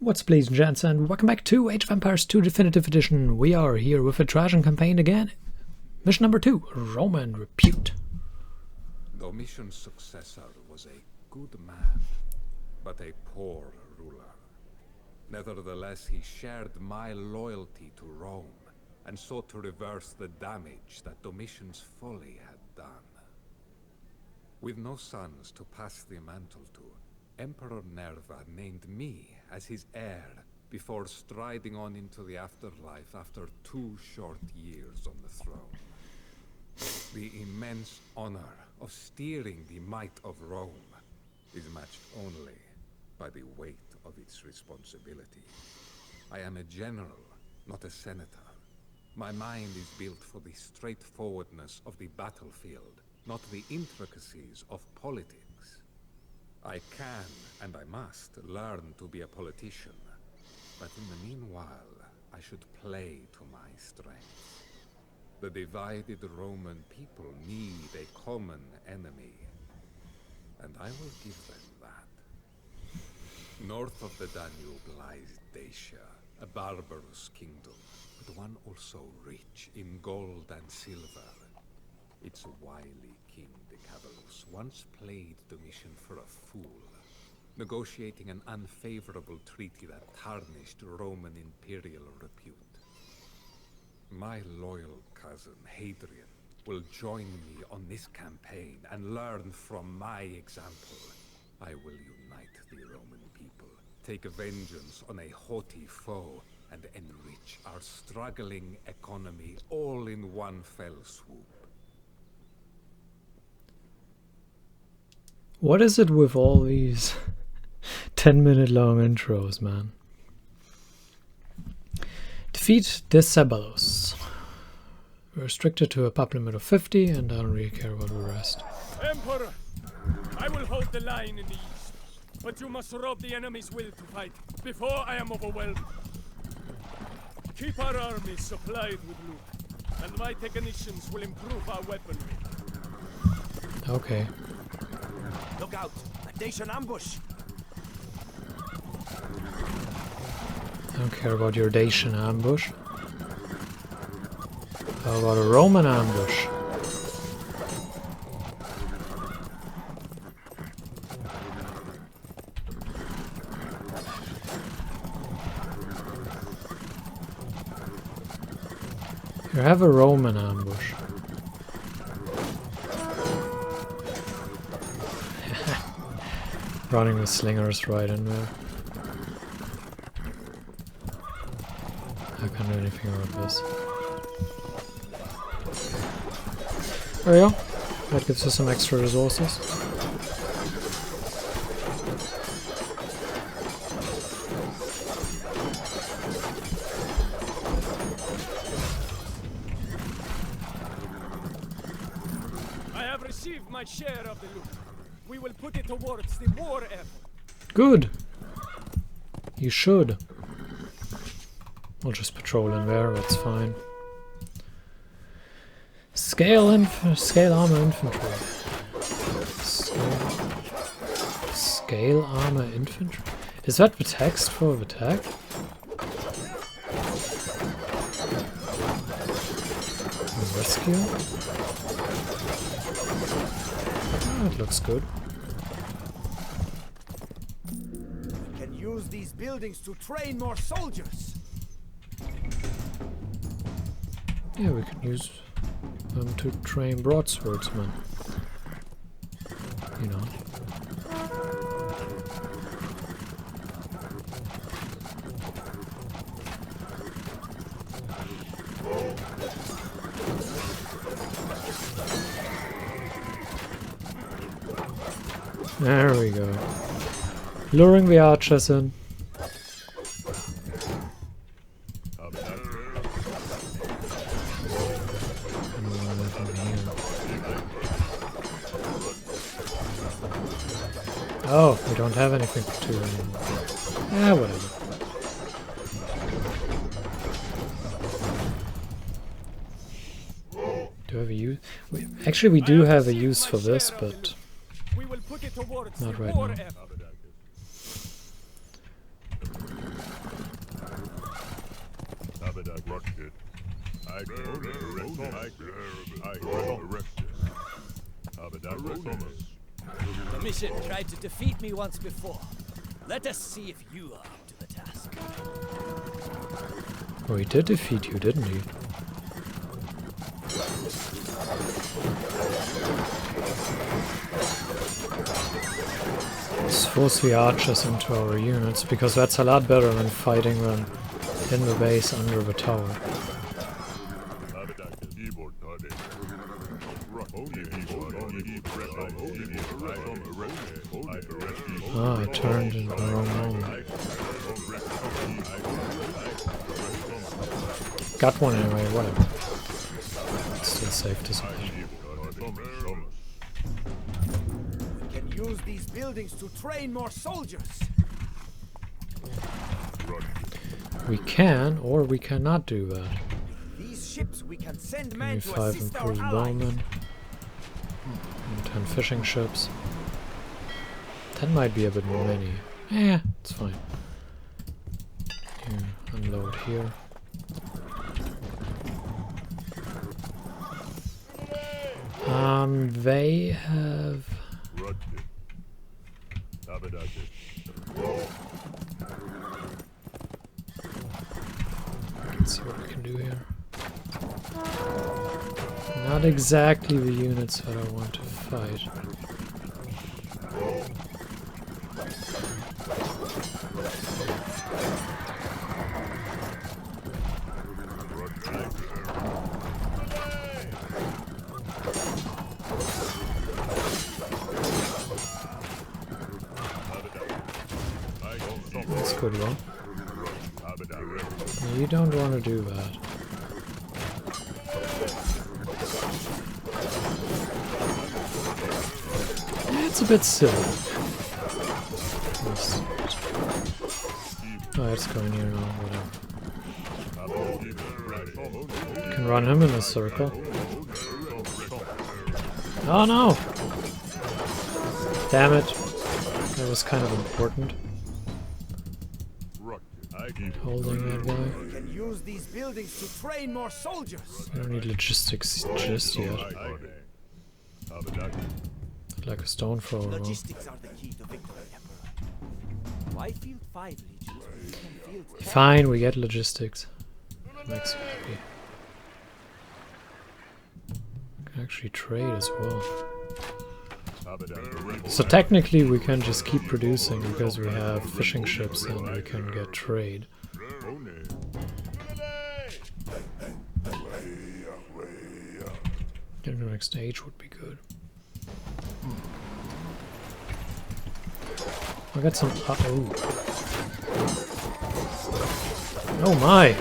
What's up, ladies and gents, and welcome back to Age of Empires 2 Definitive Edition. We are here with a Trajan campaign again. Mission number 2, Roman Repute. Domitian's successor was a good man, but a poor ruler. Nevertheless, he shared my loyalty to Rome, and sought to reverse the damage that Domitian's folly had done. With no sons to pass the mantle to, Emperor Nerva named me as his heir before striding on into the afterlife after 2 short years on the throne. The immense honor of steering the might of Rome is matched only by the weight of its responsibility. I am a general, not a senator. My mind is built for the straightforwardness of the battlefield, not the intricacies of politics. I can, and I must, learn to be a politician. But in the meanwhile, I should play to my strengths. The divided Roman people need a common enemy, and I will give them that. North of the Danube lies Dacia, a barbarous kingdom, but one also rich in gold and silver. Its wily king, Decabellus, once played Domitian for a fool, negotiating an unfavorable treaty that tarnished Roman imperial repute. My loyal cousin, Hadrian, will join me on this campaign and learn from my example. I will unite the Roman people, take vengeance on a haughty foe, and enrich our struggling economy all in one fell swoop. What is it with all these 10-minute long intros, man? Defeat Decabellus. We're restricted to a pop limit of 50, and I don't really care about the rest. Emperor, I will hold the line in the east, but you must rob the enemy's will to fight before I am overwhelmed. Keep our armies supplied with loot, and my technicians will improve our weaponry. Okay. Look out! A Dacian ambush! I don't care about your Dacian ambush. How about a Roman ambush? Here, have a Roman ambush. Running the slingers right in there. I can't do anything about this. There we go. That gives us some extra resources. I have received my share of the loot. We will put it towards the war effort. Good. You should. We'll just patrol in there, that's fine. Scale armor infantry. Scale armor infantry? Is that the text for the tag? Rescue? Oh, it looks good. We can use these buildings to train more soldiers! Yeah, we can use them to train broadswordsmen. You know. There we go. Luring the archers in. Oh, we don't have anything for 2 anymore. Yeah, whatever. Do I have a use? Actually, we do have a use for this, but not right now. The mission tried to defeat me once before. Let us see if you are up to the task. Oh, he did defeat you, didn't he? Let's force the archers into our units, because that's a lot better than fighting them in the base under the tower. Ah, I turned in the wrong moment. Got one anyway, whatever. It's still safe to survive. We can use these buildings to train more soldiers. We can, or we cannot do that. These ships we can send Give men me to 5 assist our improved allies. bowmen. And 10 fishing ships. 10 might be a bit many. Eh, it's fine. Here, unload here. They have... Let's see what we can do here. Not exactly the units that I want to fight. That's a good one. You don't want to do that. It's a bit silly. Oh, it's going here now, whatever. Can run him in a circle. Oh no! Damn it. That was kind of important. Holding that guy. We can use these buildings to train more soldiers. I don't need logistics just yet. Like a stone thrower. Logistics are the key to victory, Emperor. Why field 5 legions when you can field 10? Fine, we get logistics. That makes me happy. We can actually trade as well. So technically we can just keep producing because we have fishing ships and we can get trade. Getting to the next stage would be good. I got some... oh. Oh my!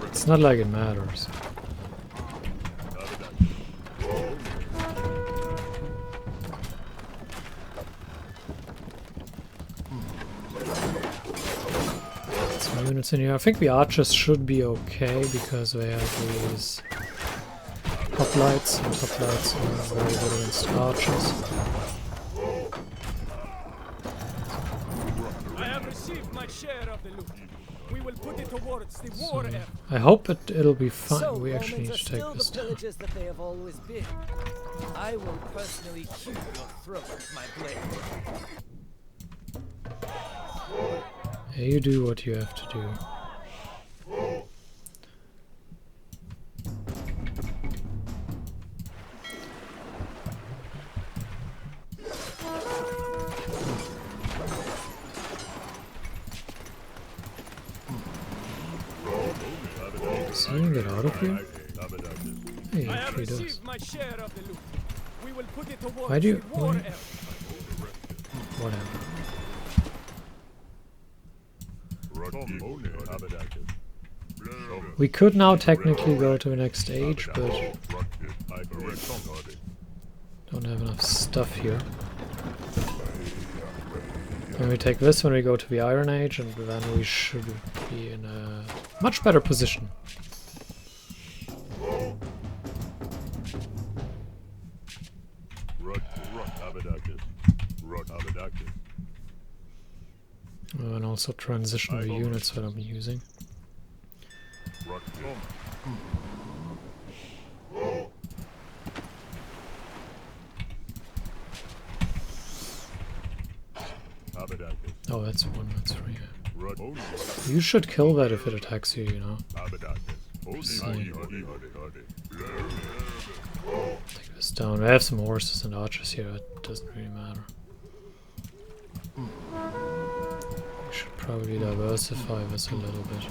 It's not like it matters. Some units in here. I think the archers should be okay because they have these hoplites, and hoplites are very good against archers. I have received my share of the loot. We will put it towards the war effort. I hope it'll be fine. So, We actually need Romans to are take still this the down. pillagers that they have always been. I will personally hew your throat with my blade. Yeah, you do what you have to do. So you can get out of here? Yeah, he I have actually does. received my share of the loot. We will put it towards Why do you... the war why- effort. Whatever. We could now technically go to the next stage, but don't have enough stuff here. Then we take this when we go to the Iron Age, and then we should be in a much better position. And also transition the units that I'm using. Oh, that's one, that's three. You should kill that if it attacks you, you know. See. Take this down. I have some horses and archers here, it doesn't really matter. We should probably diversify this a little bit.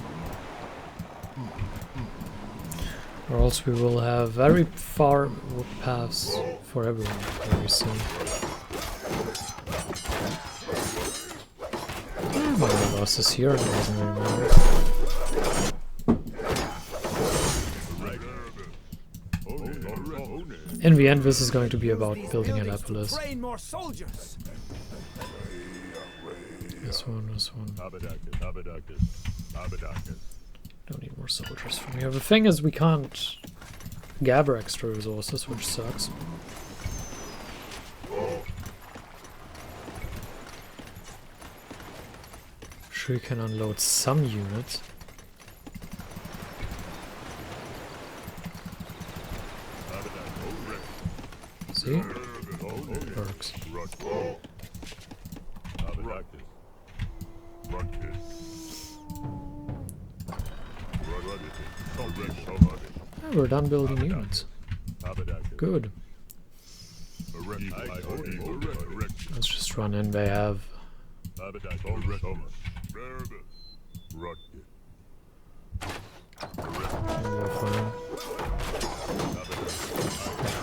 Or else we will have very far paths for everyone very soon. One of us is here, it doesn't really matter. In the end, this is going to be about building Annapolis. This one. Don't need more soldiers from here. The thing is, we can't gather extra resources, which sucks. Sure, you can unload some units. See? Works. Oh, we're done building units. Good. Let's just run in. They have... I'll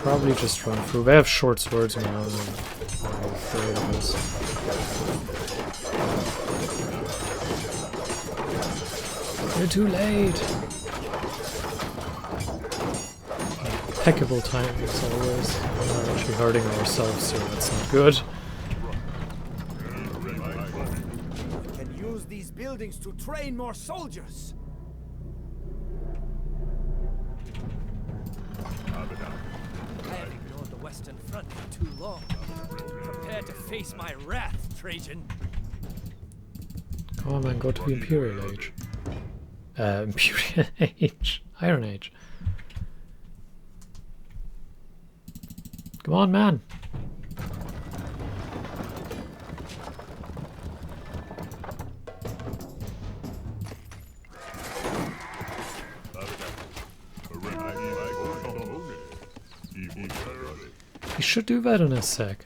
probably just run through. They have short swords now, and I'm afraid of this. You're too late! Impeccable timing as always. We're actually hurting ourselves here, that's not good. We can use these buildings to train more soldiers. I have ignored the Western Front for too long. Prepare to face my wrath, Trajan. Come on, man, go to the Imperial Age. Imperial Age. Iron Age. Come on, man. He should do that in a sec.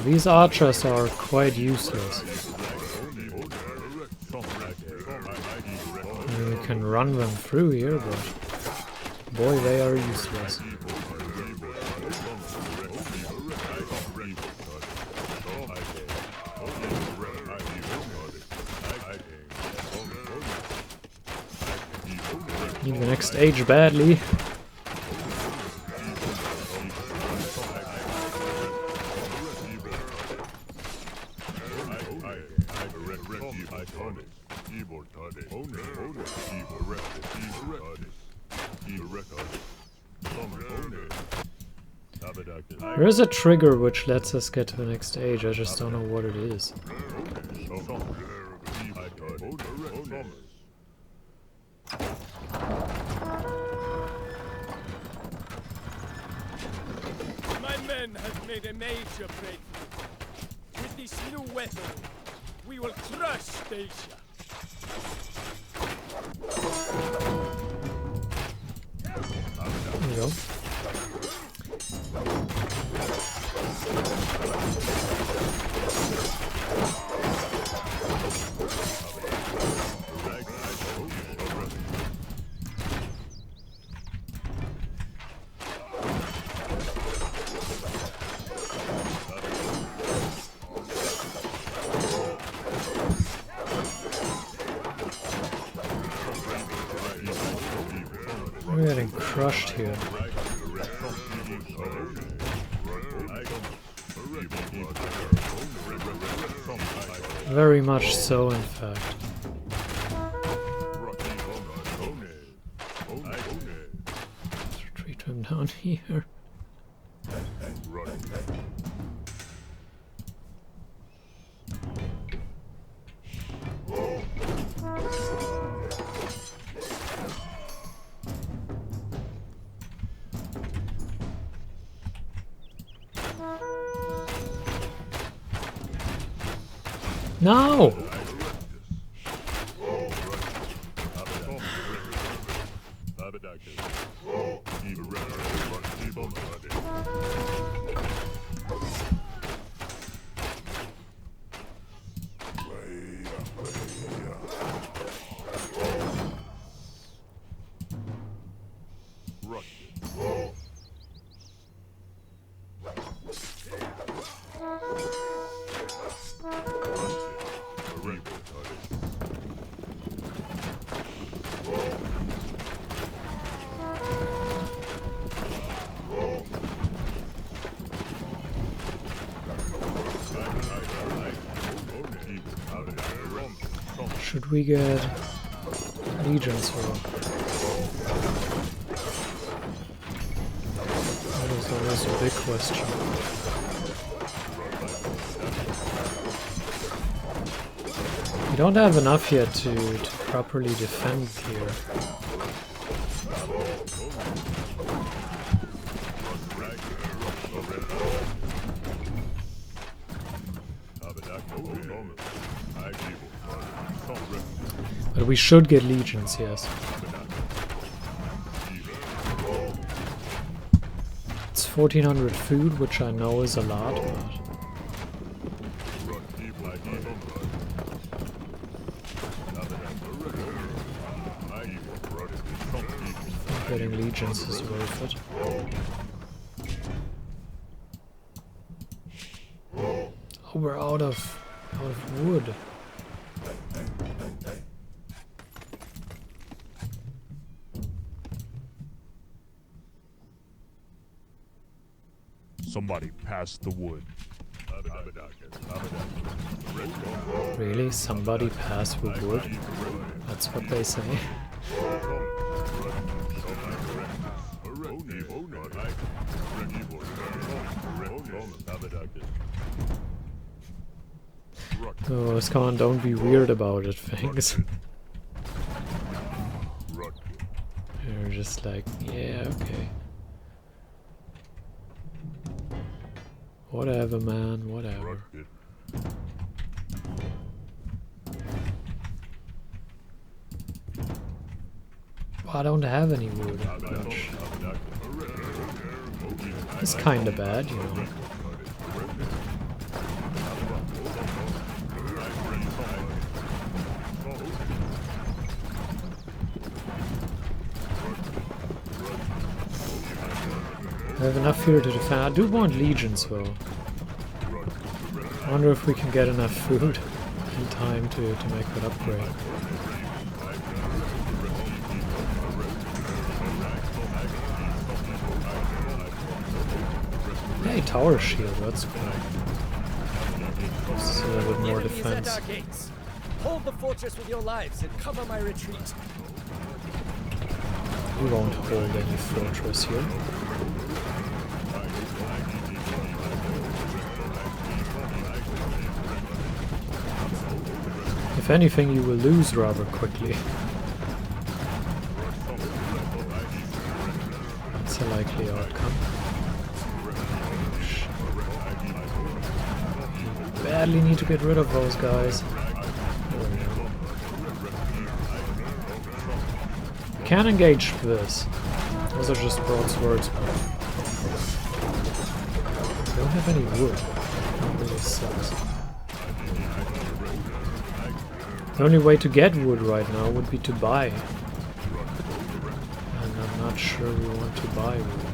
These archers are quite useless. I mean, we can run them through here, but boy, they are useless. Need the next age badly. There is a trigger which lets us get to the next age, I just don't know what it is. My men have made a major breakthrough. With this new weapon, we will crush Dacia. There we go. crushed here. Very much so, in fact. Let's retreat him down here. No! Should we get legions or that is always a big question. We don't have enough yet to properly defend here. But we should get legions, yes. It's 1400 food, which I know is a lot, but getting legions is worth it. Oh, we're out of wood. Somebody pass the wood. Really? Somebody pass with wood? That's what they say. Oh, Scan, don't be weird about it, thanks. You're just like, yeah, okay. Whatever, man, whatever. Well, I don't have any wood, much. It's kinda bad, you know. I have enough here to defend. I do want legions though. I wonder if we can get enough food in time to make that upgrade. Hey, tower shield, that's cool. This is a little bit more defense. Hold the fortress with your lives and cover my retreat. We won't hold any fortress here. If anything, you will lose rather quickly. That's a likely outcome. You badly need to get rid of those guys. Can't engage this. Those are just broadswords. I don't have any wood. That really sucks. The only way to get wood right now would be to buy. And I'm not sure we want to buy wood.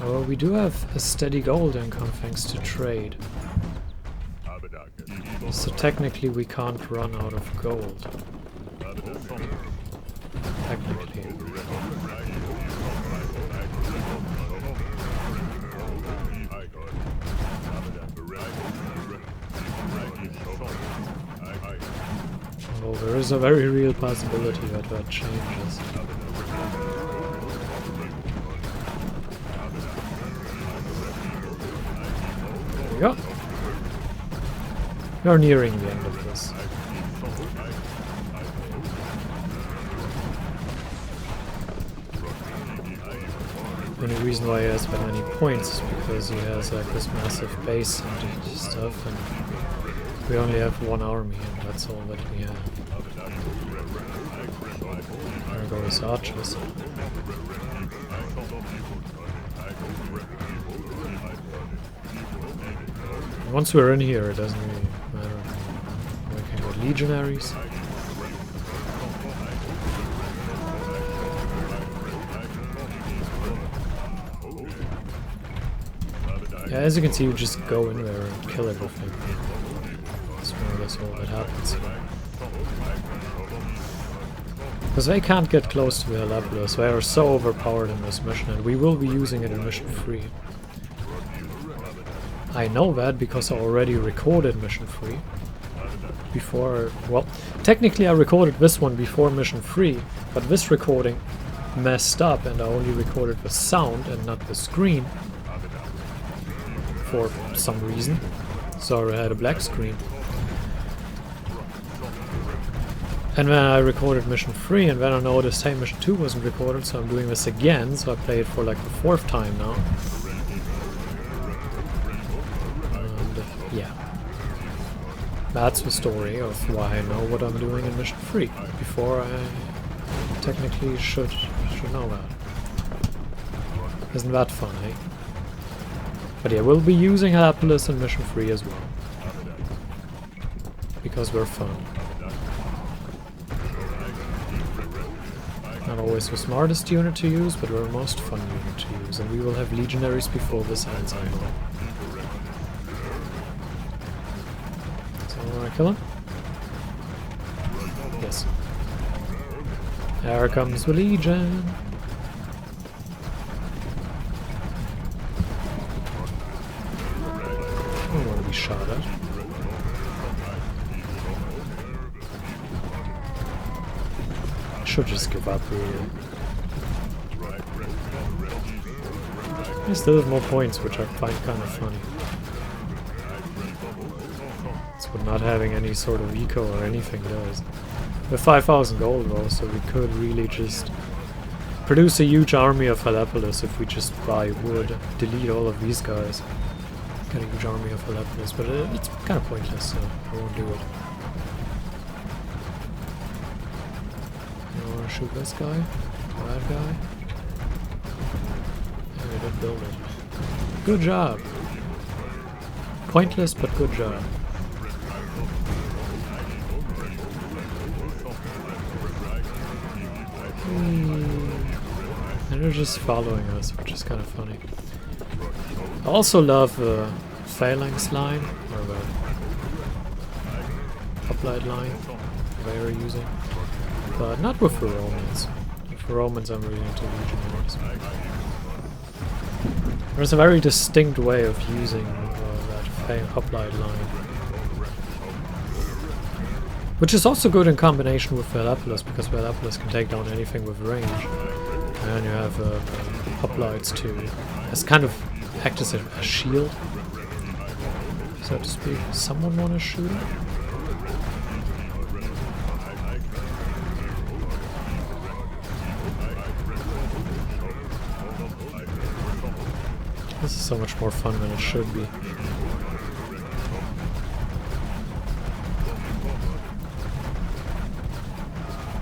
Oh, we do have a steady gold income thanks to trade. So technically we can't run out of gold. Technically. Although there is a very real possibility that that changes. There we go. We are nearing the end of this. The only reason why he has that many points is because he has like this massive base and stuff, and we only have one army, and that's all that we have. There go his archers. Once we're in here, it doesn't really matter. We can go legionaries. Yeah, as you can see, you just go in there and kill everything. That's more or less all that happens. Because they can't get close to the Helepolis. They are so overpowered in this mission, and we will be using it in mission 3. I know that because I already recorded mission 3. Before, well, technically I recorded this one before mission 3, but this recording messed up and I only recorded the sound and not the screen. For some reason. So I had a black screen. And then I recorded mission 3, and then I noticed, hey, mission 2 wasn't recorded, so I'm doing this again, so I play it for like the 4th time now. And yeah. That's the story of why I know what I'm doing in mission 3, before I technically should know that. Isn't that fun, eh? But yeah, we'll be using Helepolis in mission 3 as well. Because we're fun. Not always the smartest unit to use, but we're the most fun unit to use. And we will have legionaries before this ends, I hope. So, wanna kill him? Yes. There comes the legion! I don't want to be shot at. I should just give up, really. I still have more points, which I find kind of funny. It's what not having any sort of eco or anything does. With 5,000 gold though, so we could really just produce a huge army of Helepolis if we just buy wood, delete all of these guys. Get a huge army of Helepolis, but it's kind of pointless, so I won't do it. You want to shoot this guy? That guy? Yeah, we did build it. Good job! Pointless, but good job. And they're just following us, which is kind of funny. I also love the phalanx line, or the hoplite line they are using, but not with the Romans. With the Romans I'm really into legionaries. There's a very distinct way of using that hoplite line, which is also good in combination with Helepolis, because Helepolis can take down anything with range, and you have hoplites to as kind of act as a shield, so to speak. Someone want to shoot it? This is so much more fun than it should be.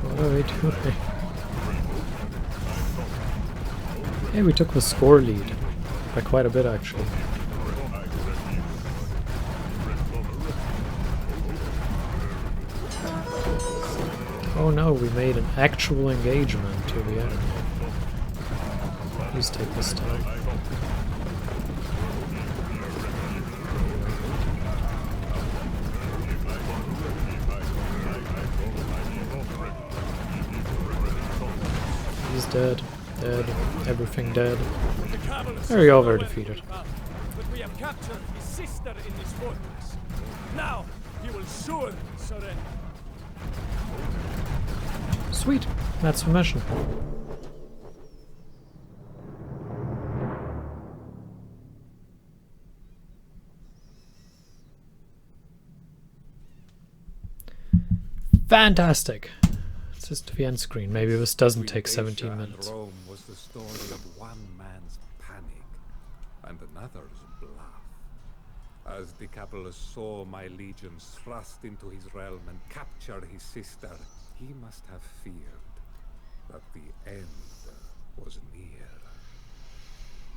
What are they doing? Hey, we took the score lead. By quite a bit, actually. Oh no, we made an actual engagement to the enemy. Please take this time. dead. Dead. Everything dead. The Cabalus Very is over nowhere defeated. to be found, but we have captured his sister in this fortress. Now he will surely surrender. Sweet. That's the mission. Fantastic. It's just the end screen. Maybe this doesn't take 17 Asia minutes. And Rome was the story of one man's panic and another's bluff. As Decapulus saw my legions thrust into his realm and capture his sister, he must have feared that the end was near.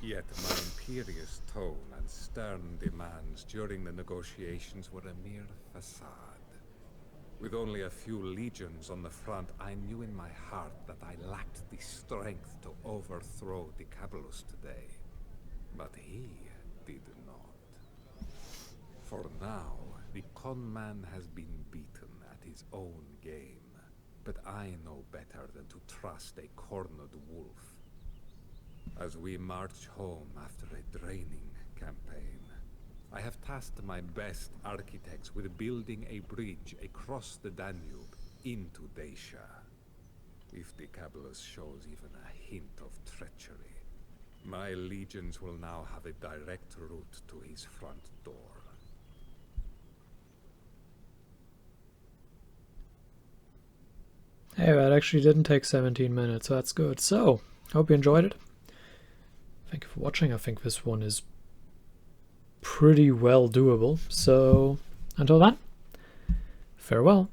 Yet my imperious tone and stern demands during the negotiations were a mere facade. With only a few legions on the front, I knew in my heart that I lacked the strength to overthrow Decapulus today. But he did not. For now, the conman has been beaten at his own game. But I know better than to trust a cornered wolf. As we march home after a draining campaign, I have tasked my best architects with building a bridge across the Danube into Dacia. If Decapulus shows even a hint of treachery, my legions will now have a direct route to his front door. Hey, that actually didn't take 17 minutes. That's good. So, hope you enjoyed it. Thank you for watching. I think this one is pretty well doable. So, until then, farewell.